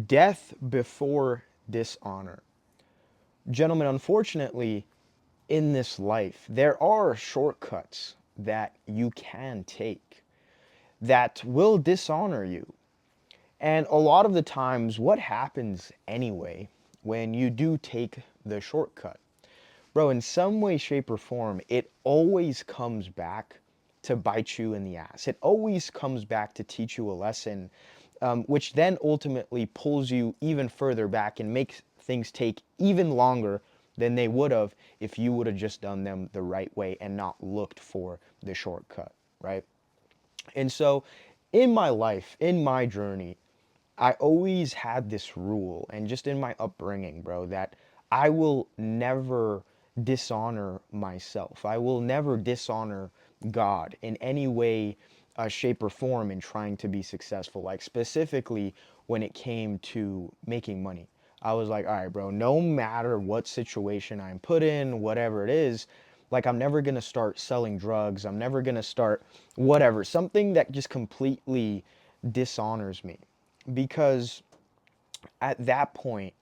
Death before dishonor. Gentlemen, unfortunately, in this life, there are shortcuts that you can take that will dishonor you. And a lot of the times, what happens anyway when you do take the shortcut? Bro, in some way, shape, or form, it always comes back to bite you in the ass. It always comes back to teach you a lesson, which then ultimately pulls you even further back and makes things take even longer than they would have if you would have just done them the right way and not looked for the shortcut, right? And so, in my life, in my journey, I always had this rule, and just in my upbringing, bro, that I will never dishonor myself. I will never dishonor God in any way, shape, or form in trying to be successful. Like, specifically when it came to making money. I was like, all right, bro, no matter what situation I'm put in, whatever it is, like, I'm never gonna start selling drugs. I'm never gonna start whatever, something that just completely dishonors me, because at that point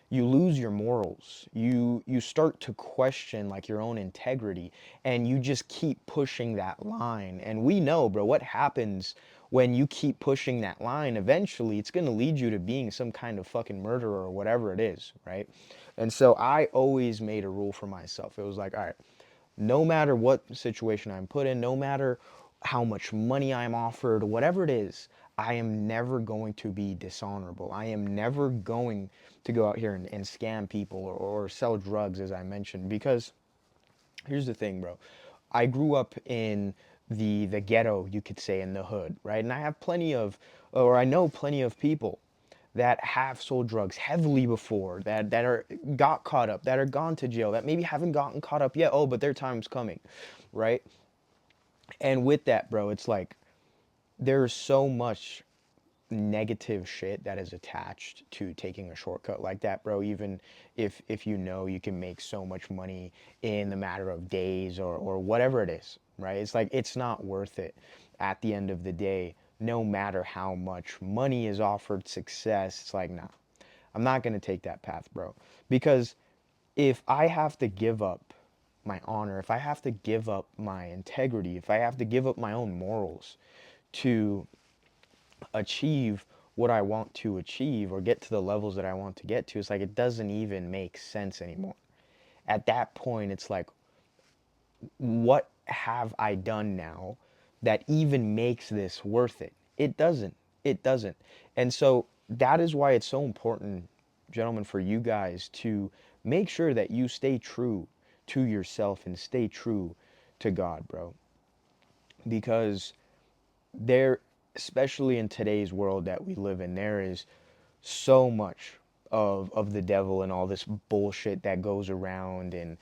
you lose your morals. You start to question like your own integrity, and you just keep pushing that line. And we know, bro, what happens when you keep pushing that line. Eventually it's going to lead you to being some kind of fucking murderer or whatever it is, right? And so I always made a rule for myself. It was like, all right, no matter what situation I'm put in, no matter how much money I'm offered, whatever it is, I am never going to be dishonorable. I am never going to go out here and scam people, or sell drugs, as I mentioned. Because here's the thing, bro. I grew up in the ghetto, you could say, in the hood, right? And I have plenty of, or I know plenty of people that have sold drugs heavily before, that are got caught up, that are gone to jail, that maybe haven't gotten caught up yet. Oh, but their time's coming, right? And with that, bro, it's like there's so much negative shit that is attached to taking a shortcut like that, bro. Even if you know you can make so much money in the matter of days, or whatever it is, right? It's like it's not worth it at the end of the day. No matter how much money is offered, success, it's like, nah, I'm not gonna take that path, bro. Because if I have to give up my honor, if I have to give up my integrity, if I have to give up my own morals to achieve what I want to achieve, or get to the levels that I want to get to, it's like it doesn't even make sense anymore. At that point, it's like, what have I done now that even makes this worth it? It doesn't. It doesn't. And so that is why it's so important, gentlemen, for you guys to make sure that you stay true to yourself and stay true to God, bro. Because there, especially in today's world that we live in, there is so much of the devil and all this bullshit that goes around. And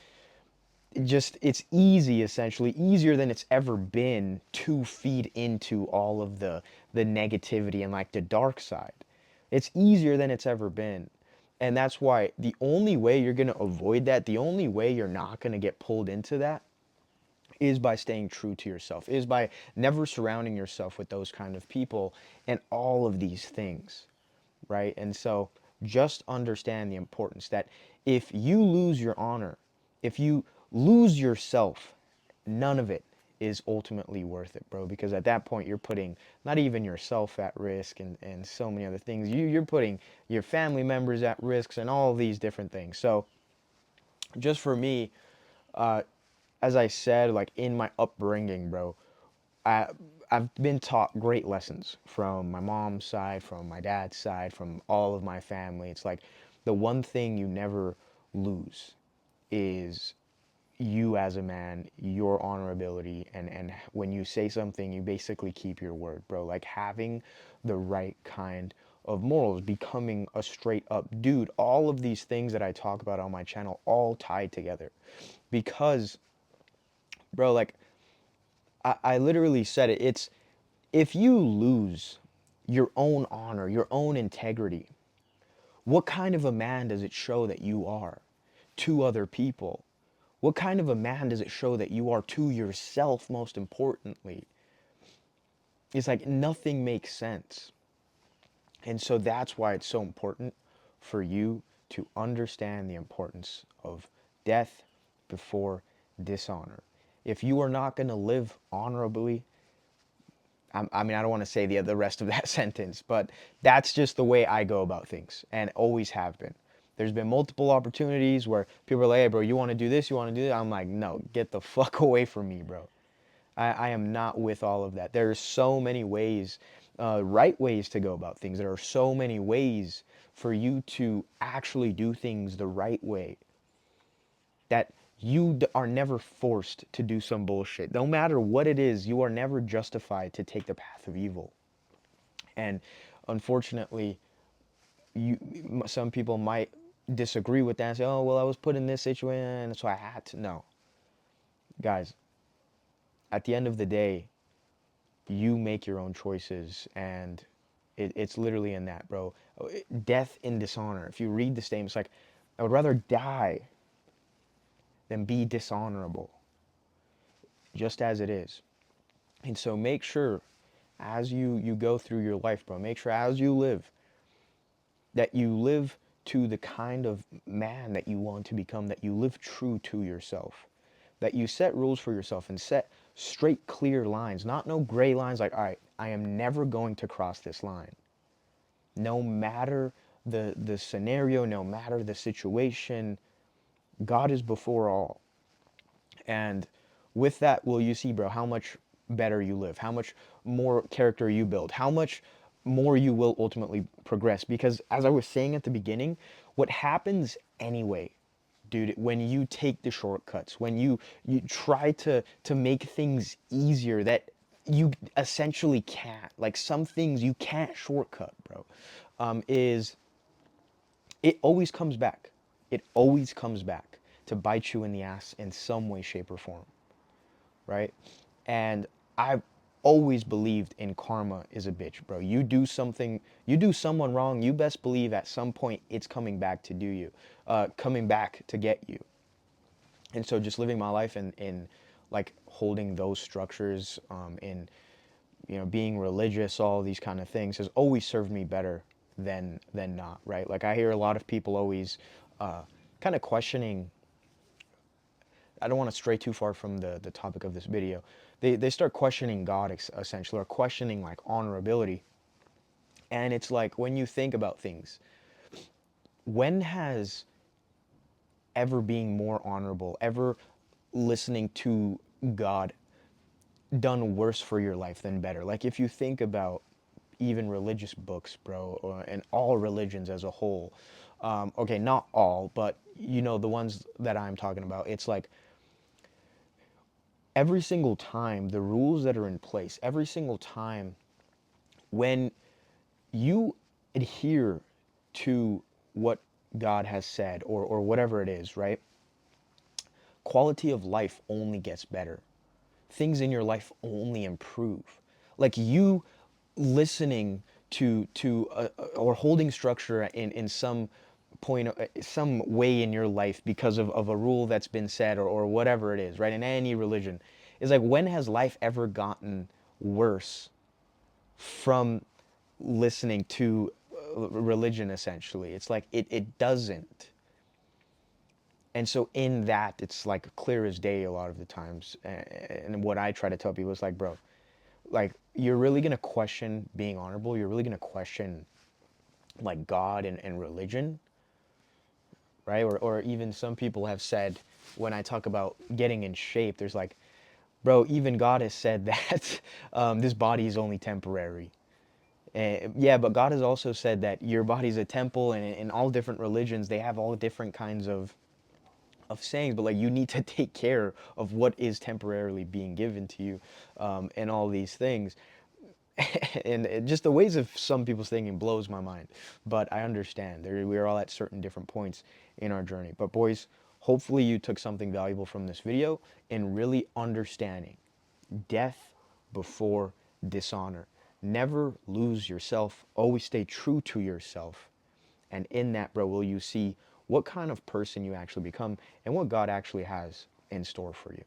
just, it's easy, essentially easier than it's ever been, to feed into all of the negativity and like the dark side. It's easier than it's ever been. And that's why the only way you're going to avoid that, the only way you're not going to get pulled into that, is by staying true to yourself, is by never surrounding yourself with those kind of people and all of these things, right? And so just understand the importance that if you lose your honor, if you lose yourself, none of it is ultimately worth it, bro. Because at that point, you're putting not even yourself at risk, and so many other things. You're putting your family members at risks and all of these different things. So just for me, as I said, like in my upbringing, bro, I, I've been taught great lessons from my mom's side, from my dad's side, from all of my family. It's like the one thing you never lose is you as a man, your honorability, and when you say something, you basically keep your word, bro. Like having the right kind of morals, becoming a straight up dude. All of these things that I talk about on my channel all tied together. Because, bro, like I literally said it. It's, if you lose your own honor, your own integrity, what kind of a man does it show that you are to other people? What kind of a man does it show that you are to yourself, most importantly? It's like nothing makes sense. And so that's why it's so important for you to understand the importance of death before dishonor. If you are not going to live honorably, I mean, I don't want to say the rest of that sentence, but that's just the way I go about things and always have been. There's been multiple opportunities where people are like, hey, bro, you want to do this? You want to do that? I'm like, no, get the fuck away from me, bro. I am not with all of that. There's so many ways, right ways to go about things. There are so many ways for you to actually do things the right way that you are never forced to do some bullshit. No matter what it is, you are never justified to take the path of evil. And unfortunately, some people might disagree with that and say, "Oh, well, I was put in this situation, so I had to." No, guys. At the end of the day, you make your own choices, and it's literally in that, bro. Death in dishonor. If you read the statement, it's like, I would rather die than be dishonorable, just as it is. And so make sure as you go through your life, bro, make sure as you live that you live to the kind of man that you want to become, that you live true to yourself, that you set rules for yourself and set straight, clear lines, not no gray lines like, all right, I am never going to cross this line. No matter the scenario, no matter the situation, God is before all. And with that, will you see, bro, how much better you live, how much more character you build, how much more you will ultimately progress. Because as I was saying at the beginning, what happens anyway, dude, when you take the shortcuts, when you try to make things easier that you essentially can't, like some things you can't shortcut, bro, is it always comes back. It always comes back to bite you in the ass in some way, shape, or form, right? And I've always believed in karma is a bitch, bro. You do something, you do someone wrong, you best believe at some point it's coming back to do you, coming back to get you. And so just living my life in like holding those structures, in being religious, all these kind of things has always served me better than not, right? Like I hear a lot of people always kind of questioning. I don't want to stray too far from the topic of this video. They start questioning God essentially, or questioning like honorability. And it's like when you think about things, when has ever being more honorable, ever listening to God done worse for your life than better? Like if you think about even religious books, bro, and all religions as a whole. Okay, not all, but the ones that I'm talking about. It's like every single time the rules that are in place, every single time when you adhere to what God has said or whatever it is, right? Quality of life only gets better. Things in your life only improve. Like you listening to or holding structure in some point, some way in your life because of a rule that's been said or whatever it is, right? In any religion, is like when has life ever gotten worse from listening to religion? Essentially, it's like it doesn't. And so in that, it's like clear as day a lot of the times. And what I try to tell people is like, bro, like you're really gonna question being honorable. You're really gonna question like God and religion, right? Or even some people have said when I talk about getting in shape, there's like, bro, even God has said that this body is only temporary. Yeah, but God has also said that your body's a temple, and in all different religions, they have all different kinds of sayings, but like you need to take care of what is temporarily being given to you, and all these things. And just the ways of some people's thinking blows my mind, but I understand. We are all at certain different points in our journey. But boys, hopefully you took something valuable from this video in really understanding death before dishonor. Never lose yourself. Always stay true to yourself. And in that, bro, will you see what kind of person you actually become and what God actually has in store for you.